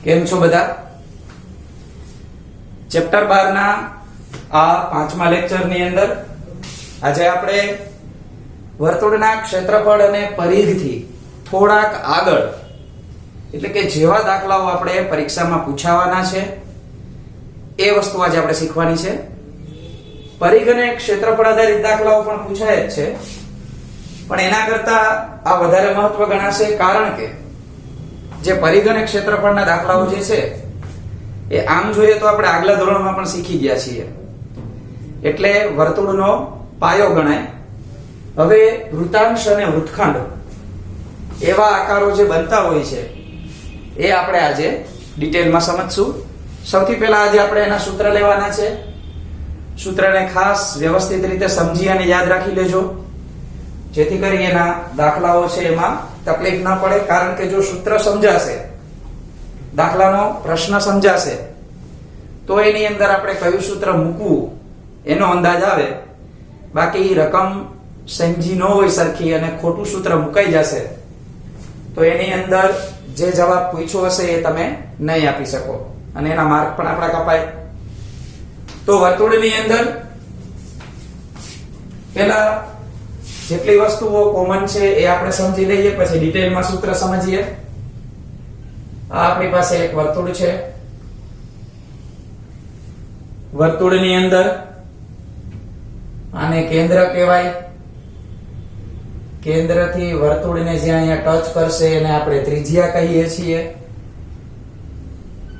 કેમ છો બધા? ચેપ્ટર 12 ના આ 5મા લેક્ચરની અંદર આજે આપણે વર્તુળના ક્ષેત્રફળ અને પરિઘથી થોડાક આગળ એટલે કે જેવા દાખલાઓ આપણે પરીક્ષામાં પૂછાવાના છે એ વસ્તુ આજે આપણે શીખવાની છે. પરિઘ અને ક્ષેત્રફળ આધારિત દાખલાઓ પણ પૂછાય જ છે, પણ એના કરતા આ વધારે મહત્વ ગણાશે, કારણ કે જે પરિઘ અને ક્ષેત્રફળના દાખલાઓ જે છે એ આમ જોઈએ તો આપણે આગલા ધોરણમાં પણ શીખી ગયા છીએ, એટલે વર્તુળનો પાયો ગણાય. હવે વૃત્તાંશ અને વૃત્તખંડ એવા આકારો જે બનતા હોય છે એ આપણે આજે ડિટેલમાં સમજશું. સૌથી પહેલા આજે આપણે એના સૂત્ર લેવાના છે. સૂત્રને ખાસ વ્યવસ્થિત રીતે સમજી અને યાદ રાખી લેજો, જેથી કરી એના દાખલાઓ છે એમાં તકલીફ ના પડે. કારણ કે જો સૂત્ર સમજાશે, દાખલાનો પ્રશ્ન સમજાશે, તો એની અંદર આપણે કયું સૂત્ર મૂકવું એનો અંદાજ આવે. બાકી રકમ સમજી ન હોય સરખી અને ખોટું સૂત્ર મુકાઈ જશે તો એની અંદર જે જવાબ પૂછ્યો હશે એ તમે નહીં આપી શકો અને એના માર્ક પણ આપણા કપાય. તો વર્તુળની અંદર પહેલા જેટલી વસ્તુઓ કોમન છે એ આપણે સમજી લઈએ, પછી ડિટેલમાં સૂત્ર સમજીએ. આ આપણી પાસે એક વર્તુળ છે. વર્તુળની અંદર આને કેન્દ્ર કહેવાય. કેન્દ્રથી વર્તુળને જ્યાં અહીંયા ટચ કરશે એને આપણે ત્રિજ્યા કહીએ છીએ.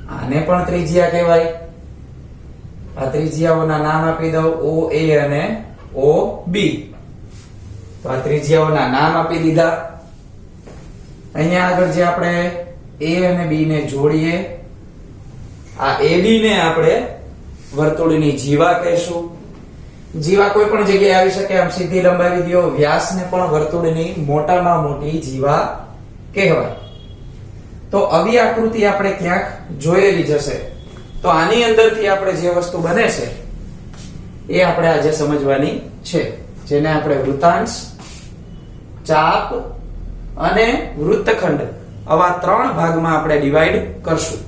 આને પણ ત્રિજ્યા કહેવાય. આ ત્રિજ્યાઓના નામ આપી દઉં, OA અને OB. તો આ ત્રિજ્યાઓના નામ આપી દીધા. અહીંયા આગળ જે આપણે A અને B ને જોડીએ, આ AB ને આપણે વર્તુળની જીવા કહીશું. જીવા કોઈ પણ જગ્યાએ આવી શકે, આમ સીધી લંબાવી દો. વ્યાસને પણ વર્તુળની મોટામાં મોટી જીવા કહેવાય. તો આવી આકૃતિ આપણે ક્યાંક જોયેલી જશે, તો આની અંદરથી આપણે જે વસ્તુ બને છે એ આપણે આજે સમજવાની છે, જેને આપણે વૃત્તાંશ, ચાપ અને વૃત્તખંડ આવા 3 ભાગમાં આપણે ડિવાઈડ કરશું.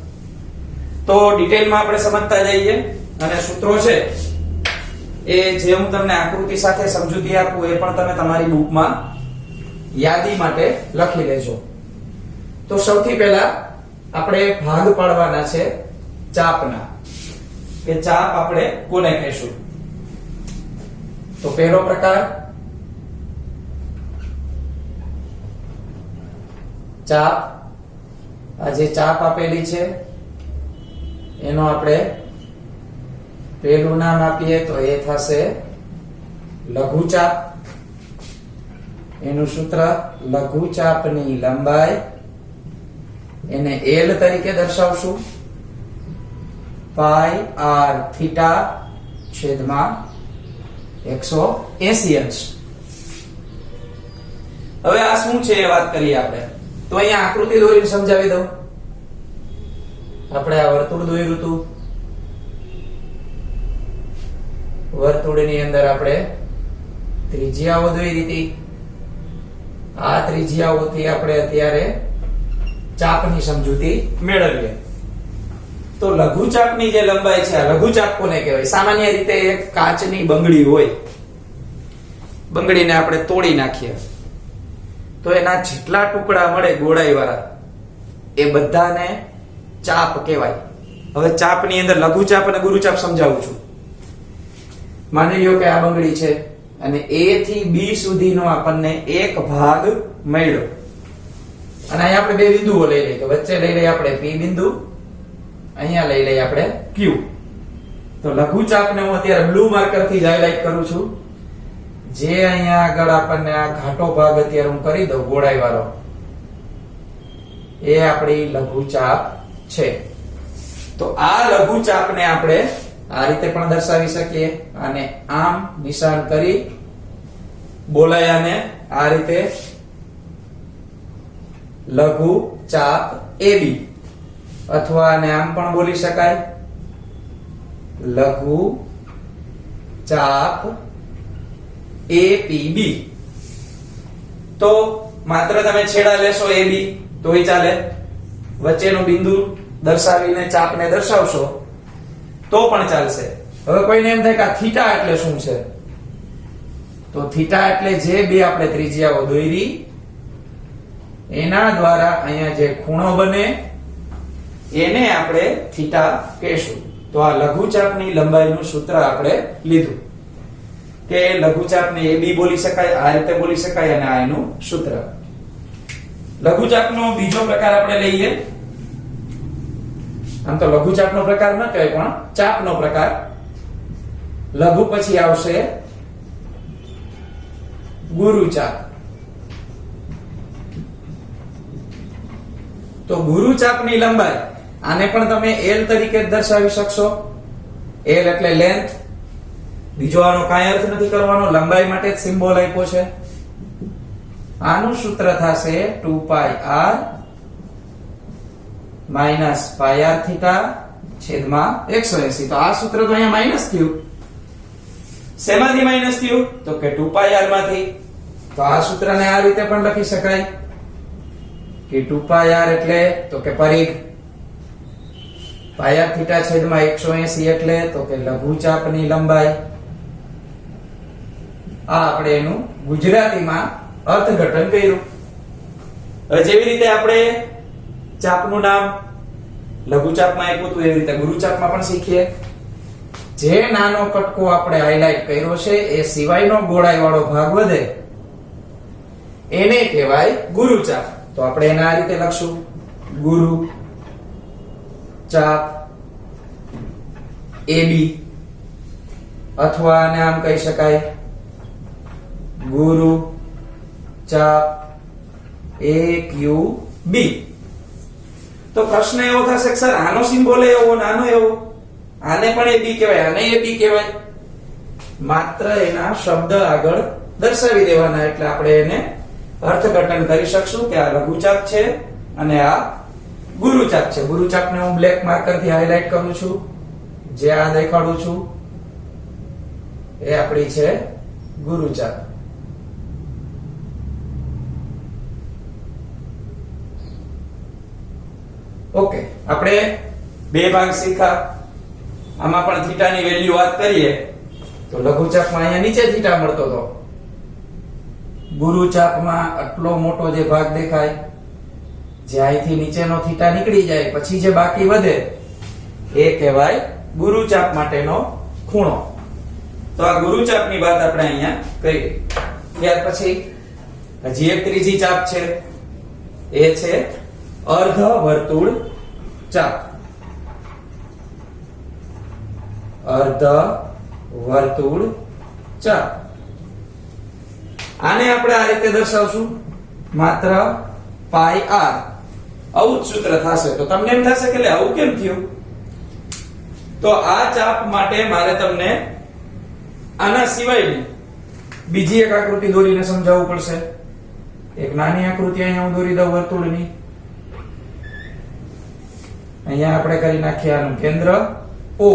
તો ડિટેલમાં આપણે સમજતા જઈએ અને સૂત્રો છે એ જે હું તમને આકૃતિ સાથે સમજૂતી આપું એ પણ તમે તમારી બુકમાં યાદી માટે લખી લેજો. તો સૌથી પહેલા આપણે ભાગ પાડવાના છે ચાપના, કે ચાપ આપણે કોને કહીશું. તો પહેલો પ્રકાર ચાપ. આ જે ચાપ આપેલી છે એનો આપણે પહેલું નામ આપીએ તો એ થશે લઘુચાપ. એનું સૂત્ર લઘુચાપની લંબાઈ, એને L તરીકે દર્શાવશું. પાઈ r થીટા છેદમાં 180 અંશ. હવે આ શું છે એ વાત કરીએ આપણે. તો અહીંયા આકૃતિ દોરીને સમજાવી દઉં. આપણે આ વર્તુળ દોર્યું હતું. વર્તુળની અંદર આપણે ત્રિજ્યાઓ દોરી હતી. આ ત્રિજ્યાઓથી આપણે અત્યારે ચાપની સમજૂતી મેળવીએ. તો લઘુચાપની જે લંબાઈ છે, આ લઘુચાપ કોને કહેવાય? સામાન્ય રીતે એક કાચની બંગડી હોય, બંગડીને આપણે તોડી નાખીએ તો એના જેટલા ટુકડા મળે ગોળાઈ વાળા એ બધાને ચાપ કહેવાય. હવે ચાપની અંદર લઘુચાપ અને ગુરુચાપ સમજાવું છું. માની લ્યો કે આ બંગડી છે અને A થી B સુધીનો આપણને એક ભાગ મળ્યો, અને અહીંયા આપણે બે બિંદુઓ લઈ લઈએ. તો વચ્ચે લઈ લઈએ આપણે P બિંદુ, અહીંયા લઈ લઈએ આપણે Q. તો લઘુચાપને હું અત્યારે બ્લુ માર્કર થી હાઇલાઇટ કરું છું. જે અહીંયા આગળ આપણને આ ઘાટો ભાગ અત્યારે હું કરી દઉં ગોળાઈ વાળો, એ આપણી લઘુચાપ છે. તો આ લઘુચાપને આપણે આ રીતે પણ દર્શાવી શકીએ, અને આમ નિશાન કરી બોલાયાને આ રીતે લઘુચાપ AB, અથવા આને આમ પણ બોલી શકાય લઘુચાપ APB. તો માત્ર તમે છેડા લેશો AB તોય ચાલે, વચ્ચેનું બિંદુ દર્શાવીને ચાપને દર્શાવશો તો પણ ચાલશે. હવે કોઈને એમ થાય કે આ થીટા એટલે શું છે, તો થીટા એટલે જે બે આપણે ત્રિજ્યાઓ દોરી એના દ્વારા અહીંયા જે ખૂણો બને એને આપણે થીટા કહેશું. તો આ લઘુચાપની લંબાઈનું સૂત્ર આપણે લીધું કે લઘુચાપને AB બોલી શકાય, આ રીતે બોલી શકાય, અને આ એનું સૂત્ર. લઘુચાપનો બીજો પ્રકાર આપણે લઈએ. આમ તો લઘુચાપનો પ્રકાર ન કહેવાય પણ ચાપનો પ્રકાર. લઘુ પછી આવશે ગુરુચાપ. તો ગુરુચાપની લંબાઈ આને પણ તમે L તરીકે દર્શાવી શકશો. L એટલે લેન્થ, બીજો આનો કાંઈ અર્થ નથી કરવાનો, લંબાઈ માટે જ સિમ્બોલ આપ્યો છે. આનું સૂત્ર થશે 2πr માઈનસ πr થીટા છેદમાં 180. તો આ સૂત્ર તો અહીંયા માઈનસ થયું. શેમાંથી માઈનસ થયું? તો કે 2πr માંથી. તો આ સૂત્રને આ રીતે પણ લખી શકાય કે 2πr એટલે તો કે પરિઘ, πr થીટા છેદમાં 180 એટલે તો કે લઘુચાપની લંબાઈ. આ આપણે એનું ગુજરાતીમાં અર્થઘટન કર્યું. હવે જેવી રીતે આપણે ચાપનું નામ લઘુચાપમાં આપ્યું હતું એવી રીતે ગુરુચાપમાં પણ શીખીએ. જે નાનો કટકો આપણે હાઇલાઇટ કર્યો છે એ સિવાયનો ગોળાઈ વાળો ભાગ વધે એને કહેવાય ગુરુચાપ. તો આપણે એને આ રીતે લખશું, ગુરુ ચાપ AB, અથવા આને આમ કહી શકાય ગુરુ ચાપ AQB. તો પ્રશ્ન એવો થશે કે સર આનો સિમ્બોલ એવો નાનો એવો, આને પણ AB કહેવાય, આને AB કહેવાય. માત્ર એના શબ્દ આગળ દર્શાવી દેવાના એટલે આપણે એને અર્થઘટન કરી શકશું કે આ લઘુચાપ છે અને આ ગુરુચાપ છે. ગુરુચાપને હું બ્લેક માર્કર થી હાઇલાઇટ કરું છું. જે આ દેખાડું છું એ આપણી છે ગુરુચાપ. ઓકે, આપણે બે ભાગ શીખ્યા. આમાં પણ થીટાની વેલ્યુ વાત કરીએ તો લઘુચાપમાં અહીંયા નીચે થીટા મળતો હતો, ગુરુચાપમાં આટલો મોટો જે ભાગ દેખાય, જે અહીંથી નીચેનો થીટા નીકળી જાય પછી જે બાકી વધે એ કહેવાય ગુરુચાપ માટેનો ખૂણો. તો આ ગુરુચાપની વાત આપણે અહીંયા કરી. ત્યાર પછી હજી એક ત્રીજી ચાપ છે, એ છે અર્ધ વર્તુળ ચાપ. અર્ધ વર્તુળ ચાપ આને આપણે આ રીતે દર્શાવશું, માત્ર પાઈ r. આવું જ સૂત્ર થશે. તો તમને એમ થશે કે આવું કેમ થયું? તો આ ચાપ માટે મારે તમને આના સિવાયની બીજી એક આકૃતિ દોરીને સમજાવવું પડશે. એક નાની આકૃતિ અહીંયા હું દોરી દઉં વર્તુળની. અહીંયા આપણે કરી નાખીએ આનું કેન્દ્ર O.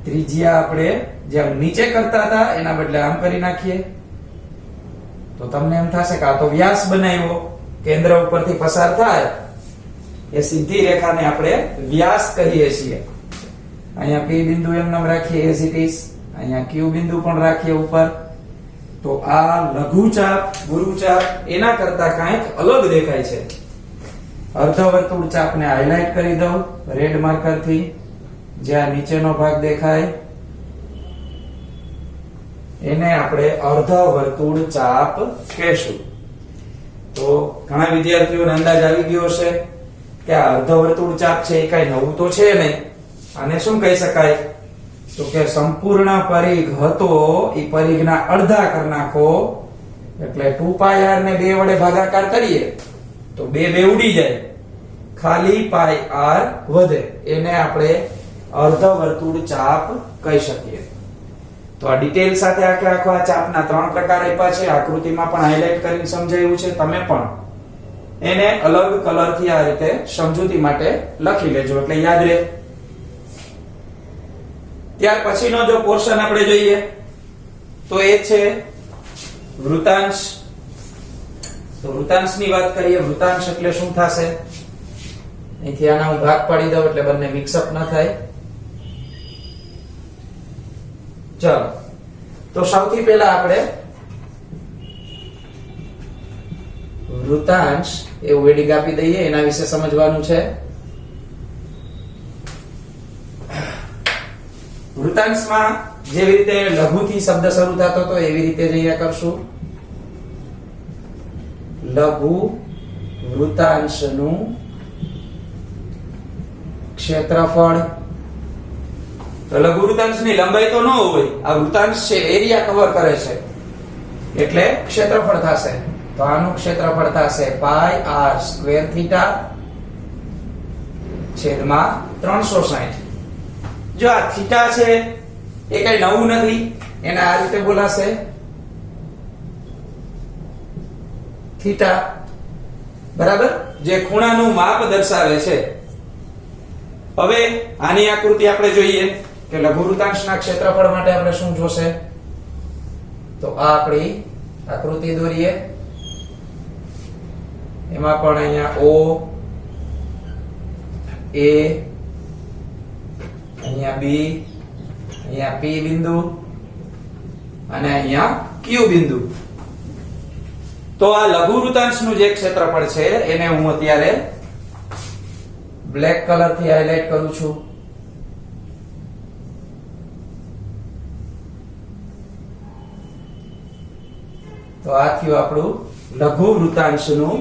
ત્રિજ્યા આપણે જેમ નીચે કરતા હતા એના બદલે આમ કરી નાખીએ તો તમને એમ થશે કે આ તો વ્યાસ બનાવ્યો, કેન્દ્ર ઉપરથી પસાર થાય એ સીધી રેખાને આપણે વ્યાસ કહીએ છીએ. અહીંયા P બિંદુ એમ નામ રાખીએ as it is, અહીંયા Q બિંદુ પણ રાખીએ ઉપર. તો આ લઘુચાપ ગુરુચાપ એના કરતા કંઈક અલગ દેખાય છે. અર્ધવર્તુળ ચાપને હાઇલાઇટ કરી દઉં રેડ માર્કર થી. જ્યાં નીચેનો ભાગ દેખાય એને આપણે અર્ધવર્તુળ ચાપ કહેશું. તો ઘણા વિદ્યાર્થીઓને અંદાજ આવી ગયો હશે કે આ અર્ધવર્તુળ ચાપ છે એ કઈ નવું તો છે નહીં. આને શું કહી શકાય? તો કે સંપૂર્ણ પરિઘ હતો એ પરિઘના અડધા કરી નાખો એટલે 2πr ને 2 વડે ભાગાકાર કરીએ તો 2 ઉડી જાય, ખાલી πr વધે. એને આપણે અર્ધવર્તુળ ચાપ કહી શકીએ. તો આ ડિટેલ સાથે આખો આ ચાપના 3 પ્રકાર આપ્યા છે. આકૃતિમાં પણ હાઇલાઇટ કરીને સમજાવ્યું છે. તમે પણ એને અલગ કલરથી આ રીતે સમજૂતી માટે લખી લેજો એટલે યાદ રહે. ત્યાર પછીનો જો પોર્શન આપણે જોઈએ તો એ છે વૃતાંશ. તો વૃતાંશની વાત કરીએ. વૃતાંશ એટલે શું થશે? અહીંથી આના હું ભાગ પાડી દઉં એટલે બંને મિક્સઅપ ન થાય. ચાલો, તો સૌથી પહેલા આપણે વૃતાંશ એવું વેડિંગ આપી દઈએ, એના વિશે સમજવાનું છે. વૃતાંશમાં જેવી રીતે લઘુથી શબ્દ શરૂ થતો હતો એવી રીતે જ અહીંયા કરશું. લઘુ વૃતાંશનું ક્ષેત્રફળ. તો લઘુ વૃતાંશની લંબાઈ તો ન હોય, આ વૃતાંશ છે એરિયા કવર કરે છે એટલે ક્ષેત્રફળ થશે. તો આનું ક્ષેત્રફળ થશે પાઈ r સ્ક્વેર થીટા છેદમાં 360. જો આ થીટા છે એ કઈ નવું નથી, એને આ રીતે બોલાશે થીટા, બરાબર, જે ખૂણાનું માપ દર્શાવે છે. હવે આની આકૃતિ આપણે જોઈએ કે લઘુ વૃતાંશના ક્ષેત્રફળ માટે આપણે શું જોશે. તો આ આપણી આકૃતિ દોરીએ. એમાં પણ અહીંયા O, A, અહીંયા B, અહીંયા P બિંદુ અને અહીંયા Q બિંદુ. તો આ લઘુ વૃતાંશનું જે ક્ષેત્રફળ છે એને હું અત્યારે બ્લેક કલર થી હાઇલાઇટ કરું છું. તો આ થયું આપણું લઘુ વૃતાંશનું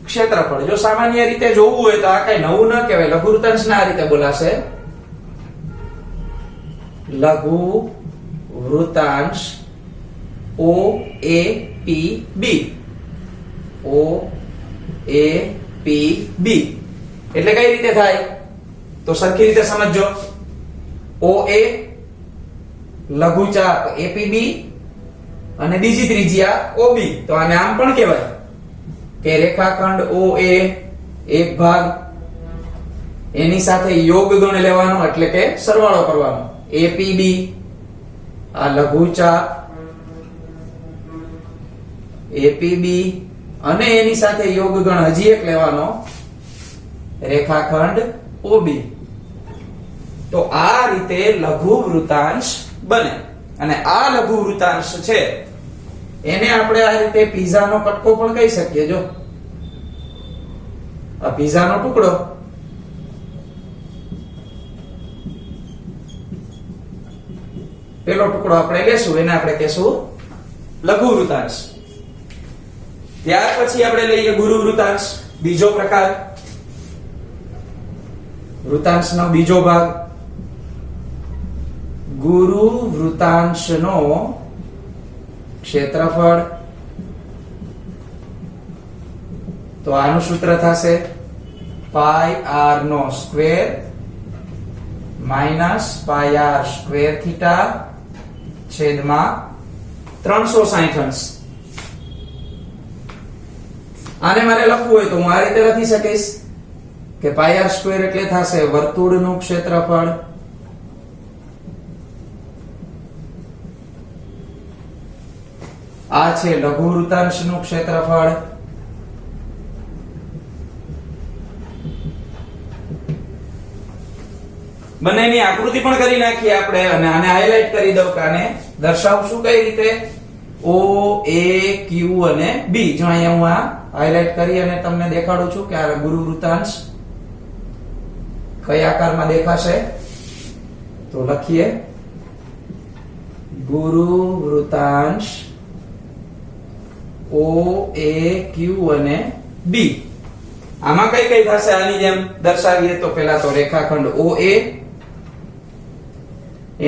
ક્ષેત્રફળ. જો સામાન્ય રીતે જોવું હોય તો આ કઈ નવું ન કહેવાય, લઘુ વૃતાંશના આ રીતે બોલાશે લઘુ વૃતાંશ OAPB. OAPB એટલે કઈ રીતે થાય તો સરખી રીતે સમજજો. OA લઘુચાપ APB અને બીજી ત્રિજ્યા OB. તો આને આમ પણ કહેવાય કે રેખાખંડ OA એક ભાગ એની સાથે યોગ ગણ લેવાનો એટલે કે સરવાળો કરવાનો. APB આ લઘુચાપ APB અને એની સાથે યોગ ગણ હજી એક લેવાનો રેખાખંડ OB. તો આ રીતે લઘુ વૃતાંશ બને. અને આ લઘુ વૃતાંશ છે એને આપણે આ રીતે પીઝાનો કટકો પણ કહી શકીએ. જો આ પીઝાનો ટુકડો, પેલો ટુકડો આપણે લેશું એને આપણે કહેશું લઘુ વૃતાંશ. ત્યાર પછી આપણે લઈએ ગુરુ વૃતાંશ, બીજો પ્રકાર, વૃતાંશનો બીજો ભાગ. ગુરુ વૃતાંશનો ક્ષેત્રફળ. તો આનું સૂત્ર થશે પાઈ r નો સ્ક્વેર માઈનસ પાઈ r સ્ક્વેર થીટા છેદમાં 360 અંશ. આને મારે લખવું હોય તો હું આ રીતે લખી શકીશ કે પાઈ r સ્ક્વેર એટલે થશે વર્તુળનું ક્ષેત્રફળ આ છે લઘુ વૃતાંશનું ક્ષેત્રફળ. બંનેની આકૃતિ પણ કરી નાખીએ આપણે અને આને હાઇલાઇટ કરી દઉં કે આને દર્શાવશું કઈ રીતે. O, A, Q અને B. જો અહીંયા હું આ હાઇલાઇટ કરી અને તમને દેખાડું છું કે આ ગુરુ વૃતાંશ કઈ આકારમાં દેખાશે. તો લખીએ ગુરુ વૃતાંશ O, A, Q અને B. આમાં કઈ કઈ થશે આની જેમ દર્શાવીએ તો પેલા તો રેખાખંડ OA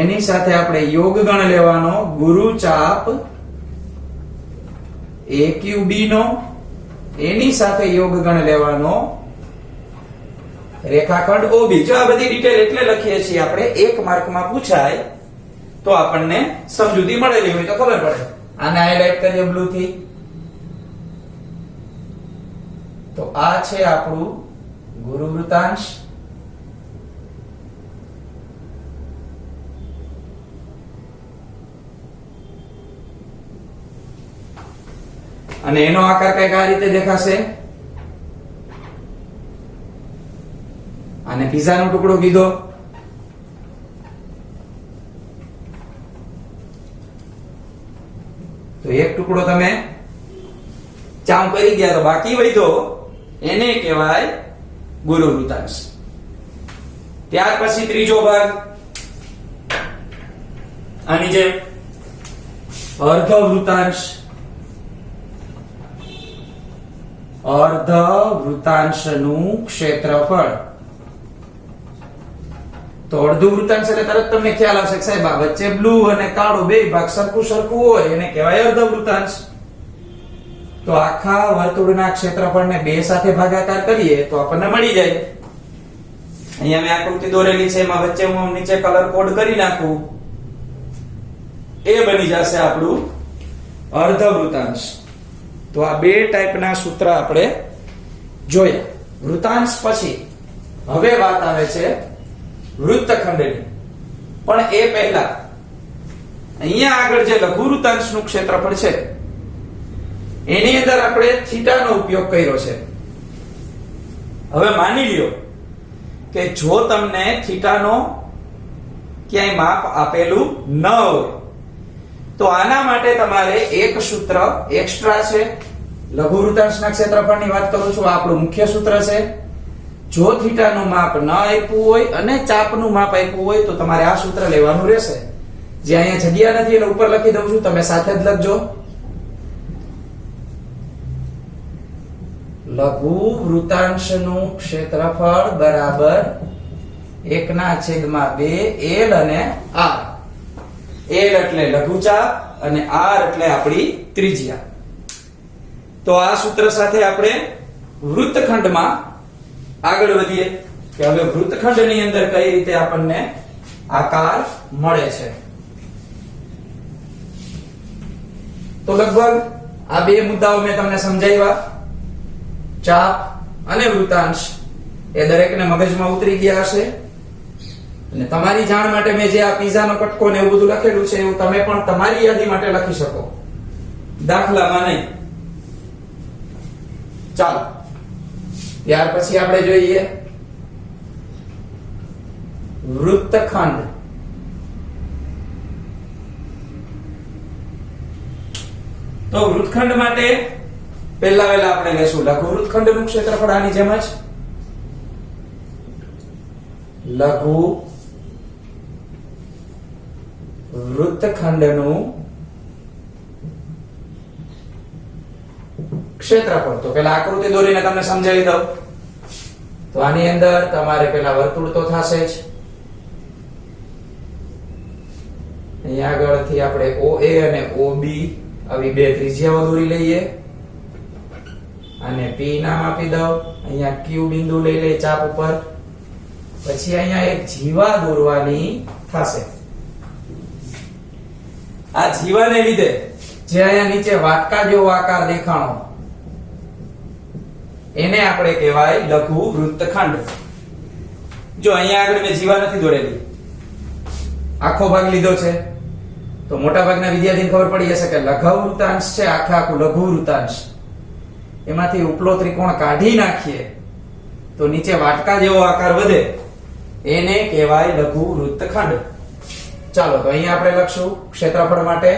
એની સાથે આપણે યોગ ગણ લેવાનો ગુરુ ચાપ AQB નો, એની સાથે યોગ ગણ લેવાનો રેખાખંડ OB. જો આ બધી ડિટેલ એટલે લખીએ છીએ આપણે એક માર્કમાં પૂછાય તો આપણને સમજૂતી મળેલી હોય તો ખબર પડે. આને હાઇલાઇટ કરીએ બ્લુ થી. તો આ છે આપણું ગુરુ વૃતાંશ. અને એનો આકાર કઈક આ રીતે દેખાશે. પીઝાનો ટુકડો કીધો, તો એક ટુકડો તમે ચાઉ કરી ગયા, તો બાકી વધ્યો એને કહેવાય ગુરુ વૃતાંશ. ત્યાર પછી ત્રીજો ભાગ આની જેમ અર્ધ વૃતાંશ. અર્ધ વૃતાંશનું ક્ષેત્રફળ. તો અડધું વૃતાંશ એટલે તરત તમને ખ્યાલ આવશે કે સાહેબ આ વચ્ચે બ્લુ અને કાળો બે ભાગ સરખું સરખું હોય એને કહેવાય અર્ધ વૃતાંશ. તો આખા વર્તુળના ક્ષેત્રફળને બે સાથે ભાગાકાર કરીએ તો આપણને મળી જાય. અહીંયા મેં આકૃતિ દોરેલી છે, એમાં વચ્ચે હું નીચે કલર કોડ કરી નાખું, એ બની જશે આપણું અર્ધ વૃતાંશ. તો આ બે ટાઈપના સૂત્ર આપણે જોયા. વૃતાંશ પછી હવે વાત આવે છે વૃત્તખંડની. પણ એ પહેલા અહીંયા આગળ જે લઘુ વૃતાંશનું ક્ષેત્રફળ છે એની અંદર આપણે થીટાનો ઉપયોગ કર્યો છે. હવે માની લ્યો કે જો તમને થીટાનો ક્યાંય માપ આપેલું ન હોય તો આના માટે તમારે એક સૂત્ર એક્સ્ટ્રા છે. લઘુ વૃતાંશના ક્ષેત્રફળની વાત કરું છું, આ આપણું મુખ્ય સૂત્ર છે. જો થીટાનું માપ ન આપ્યું હોય અને ચાપનું માપ આપ્યું હોય તો તમારે આ સૂત્ર લેવાનું રહેશે. જે અહીંયા જગ્યા નથી એટલે ઉપર લખી દઉં છું, તમે સાથે જ લખજો. લઘુ વૃતાંશનું ક્ષેત્રફળ બરાબર 1/2 L અને R. L એટલે લઘુચાપ અને R એટલે આપણી ત્રિજ્યા. તો આ સૂત્ર સાથે આપણે વૃત્તખંડમાં આગળ વધીએ કે હવે વૃત્તખંડની અંદર કઈ રીતે આપણને આકાર મળે છે. તો લગભગ આ બે મુદ્દાઓ મેં તમને સમજાવ્યા. ચાપ અને વૃતાંશ એ દરેકને મગજમાં ઉતરી ગયા હશે. અને તમારી જાણ માટે મેં જે આ પીઝાનો કટકો ને એવું બધું લખેલું છે એવું તમે પણ તમારી યાદી માટે લખી શકો, દાખલામાં નહીં. ચાલો ત્યાર પછી આપણે જોઈએ વૃત્તખંડ. તો વૃત્તખંડ માટે પહેલા આપણે લેશું લઘુ વૃત્તખંડનું ક્ષેત્રફળ આની જેમ જ. લઘુ વૃત્તખંડનું ક્ષેત્રફળ. તો પેલા આકૃતિ દોરીને તમને સમજાવી દઉં. તો આની અંદર તમારે પેલા વર્તુળ તો થશે જ. અહીંયા આગળથી આપણે OA અને OB આવી બે ત્રિજ્યાઓ દોરી લઈએ. અને P નામ આપી દઉં. અહીંયા Q બિંદુ લઈ લે ચાપ ઉપર. પછી અહીંયા એક જીવા દોરવાની થશે. આ જીવાને લીધે જે અહીંયા નીચે વાટકા જેવો આકાર દેખાણો એને આપણે કહેવાય લઘુ વૃત્તખંડ. જો અહીંયા આગળ મેં જીવા નથી દોરેલી, આખો ભાગ લીધો છે. તો મોટા ભાગના વિદ્યાર્થીને ખબર પડી જશે કે લઘુ વૃત્તાંશ છે આખું લઘુ વૃત્તાંશ. એમાંથી ઉપલો ત્રિકોણ કાઢી નાખીએ તો નીચે વાટકા જેવો આકાર વધે, એને કહેવાય લઘુ વૃત્તખંડ. ચાલો તો અહીંયા આપણે લખશું ક્ષેત્રફળ માટે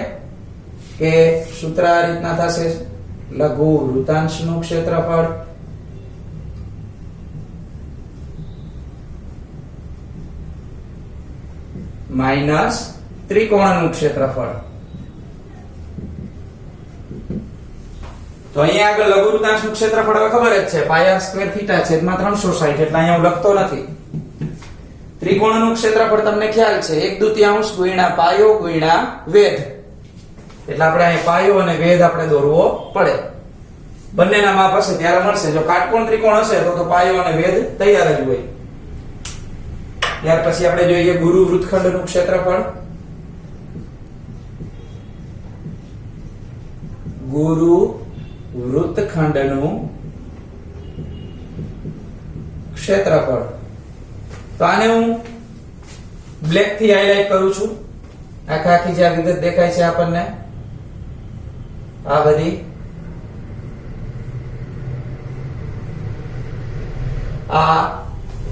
કે સૂત્ર આ રીતના થશે. લઘુ વૃત્તાંશનું ક્ષેત્રફળ માઈનસ ત્રિકોણનું ક્ષેત્રફળ. તો અહીંયા આગળ લઘુ વૃત્તાંશનું ક્ષેત્રફળ હવે ખબર જ છે, પાયા સ્ક્વેર થીટા છેદમાં 360. એટલે અહીંયા હું લખતો નથી. ત્રિકોણનું ક્ષેત્રફળ તમને ખ્યાલ છે 1/2 ગુણ્યા પાયો ગુણ્યા વેધ. એટલે આપણે અહીં પાયો અને વેધ આપણે દોરવો પડે. બંનેના માપ હશે ત્યારે મળશે. જો કાટકોણ ત્રિકોણ હશે તો પાયો અને વેધ તૈયાર જ હોય. ત્યાર પછી આપણે જોઈએ ગુરુ વૃત્તખંડનું ક્ષેત્રફળ. ગુરુ વૃત્તખંડનું ક્ષેત્રફળ. તો આને હું બ્લેક થી હાઇલાઇટ કરું છું. આખી જે વિગત દેખાય છે આપણને આ બધી, આ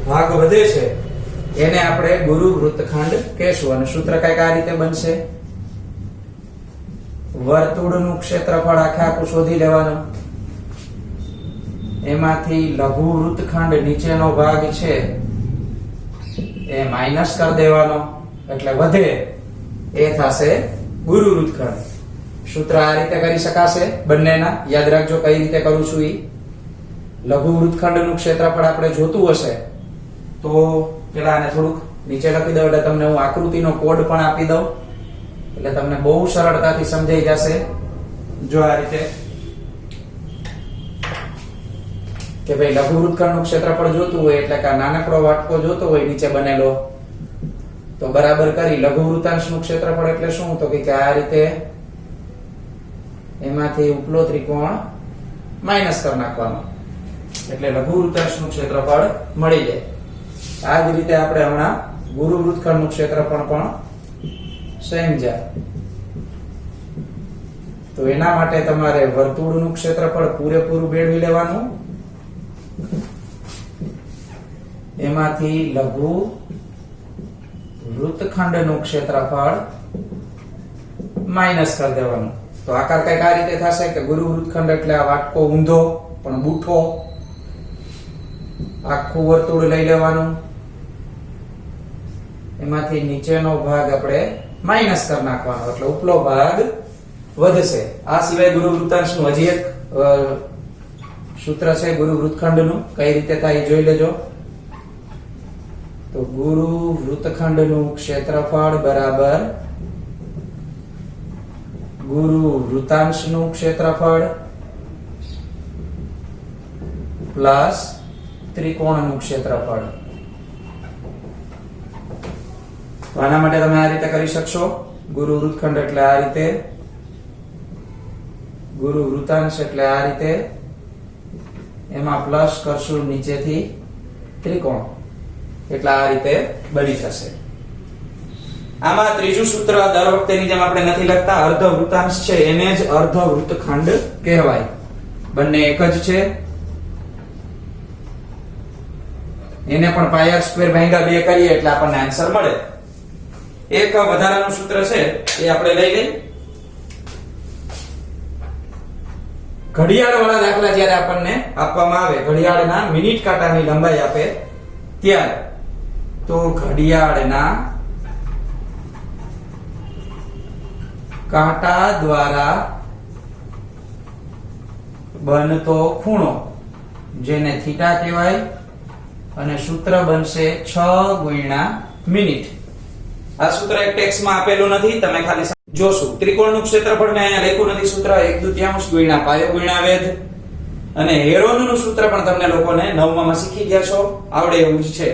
ભાગ વધે છે એને આપણે ગુરુ વૃત્તખંડ કહેશું અને સૂત્ર કઈક આ રીતે બનશે. વર્તુળનું ક્ષેત્રફળ આખે આખું શોધી લેવાનું, એમાંથી લઘુ વૃત્તખંડ નીચેનો ભાગ છે એ માઇનસ કરી દેવાનો એટલે વધે એ થશે ગુરુ વૃત્તખંડ. સૂત્ર આ રીતે કરી શકાશે બંનેના. યાદ રાખજો કઈ રીતે કરું છું. લઘુ વૃત્તખંડનું ક્ષેત્રફળ આપણે જોતું હશે તો પેલા આને થોડુંક નીચે લખી દઉં એટલે તમને હું આકૃતિનો કોડ પણ આપી દઉં એટલે તમને બહુ સરળતાથી સમજાઈ જશે. જો આ રીતે કે ભાઈ લઘુ વૃત્તખંડનું ક્ષેત્રફળ જોતું હોય એટલે કે નાનકડો વાટકો જોતો હોય નીચે બનેલો તો બરાબર કરી લઘુ વૃત્તાંશનું ક્ષેત્રફળ એટલે શું તો કે આ રીતે એમાંથી ઉપલો ત્રિકોણ માઈનસ કરી નાખવાનો એટલે લઘુ વૃત્તાંશનું ક્ષેત્રફળ મળી જાય. આ જ રીતે આપણે હમણાં ગુરુ વૃત્તખંડનું ક્ષેત્રફળ પણ સમજ્યા. તો એના માટે તમારે વર્તુળનું ક્ષેત્રફળ પૂરેપૂરું મેળવી લેવાનું, એમાંથી લઘુ વૃત્તખંડનું ક્ષેત્રફળ માઈનસ કરી દેવાનું. તો આકાર કઈક આ રીતે થશે કે ગુરુ વૃત્તખંડ એટલે આ વાટકો ઊંધો પણ બૂઠો, આખું વર્તુળ લઈ લેવાનું, એમાંથી નીચેનો ભાગ આપણે માઈનસ કરી નાખવાનો એટલે ઉપલો ભાગ વધશે. આ સિવાય ગુરુ વૃત્તાંશનું હજી એક સૂત્ર છે ગુરુ વૃત્તખંડનું, કઈ રીતે થાય એ જોઈ લેજો. તો ગુરુ વૃત્તખંડનું ક્ષેત્રફળ બરાબર ગુરુ વૃત્તાંશનું ક્ષેત્રફળ પ્લસ ત્રિકોણનું ક્ષેત્રફળ. તો આના માટે તમે આ રીતે કરી શકશો. ગુરુ વૃત્તખંડ એટલે આ રીતે, ગુરુ વૃત્તાંશ એટલે આ રીતે, એમાં પ્લસ કરશું નીચેથી ત્રિકોણ એટલે આ રીતે બની જશે. આમાં ત્રીજું સૂત્ર દર વખતેની જેમ આપણે નથી લખતા, અર્ધ વૃત્તાંશ છે એને જ અર્ધ વૃત્તખંડ કહેવાય. બંને એક જ છે. એને પણ પાયર સ્ક્વેર ભાગ્યા 2 કરીએ એટલે આપણને આન્સર મળે. એક વધારાનું સૂત્ર છે એ આપણે લઈ લઈએ. ઘડિયાળ વાળા દાખલા જ્યારે આપણને આપવામાં આવે, ઘડિયાળના મિનિટ કાંટાની લંબાઈ આપે ત્યારે, તો ઘડિયાળના કાંટા દ્વારા બનતો ખૂણો જેને થીટા કહેવાય અને સૂત્ર બનશે 6 ગુણ્યા મિનિટ. આ સૂત્ર એક ટેક્સ્ટમાં આપેલું નથી, તમે ખાલી જોશું. ત્રિકોણનું ક્ષેત્રફળ મેં અહીંયા લખ્યું નથી સૂત્ર, 1/2 ગુણ્યા પાયો ગુણ્યા વેધ. અને હેરોનનું સૂત્ર પણ તમને લોકોને 9માં શીખી ગયા છો, આવડે એવું જ છે.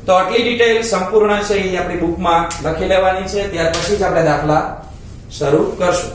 તો આટલી ડિટેલ સંપૂર્ણ છે એ આપણી બુકમાં લખી લેવાની છે, ત્યાર પછી જ આપણે દાખલા શરૂ કરશું.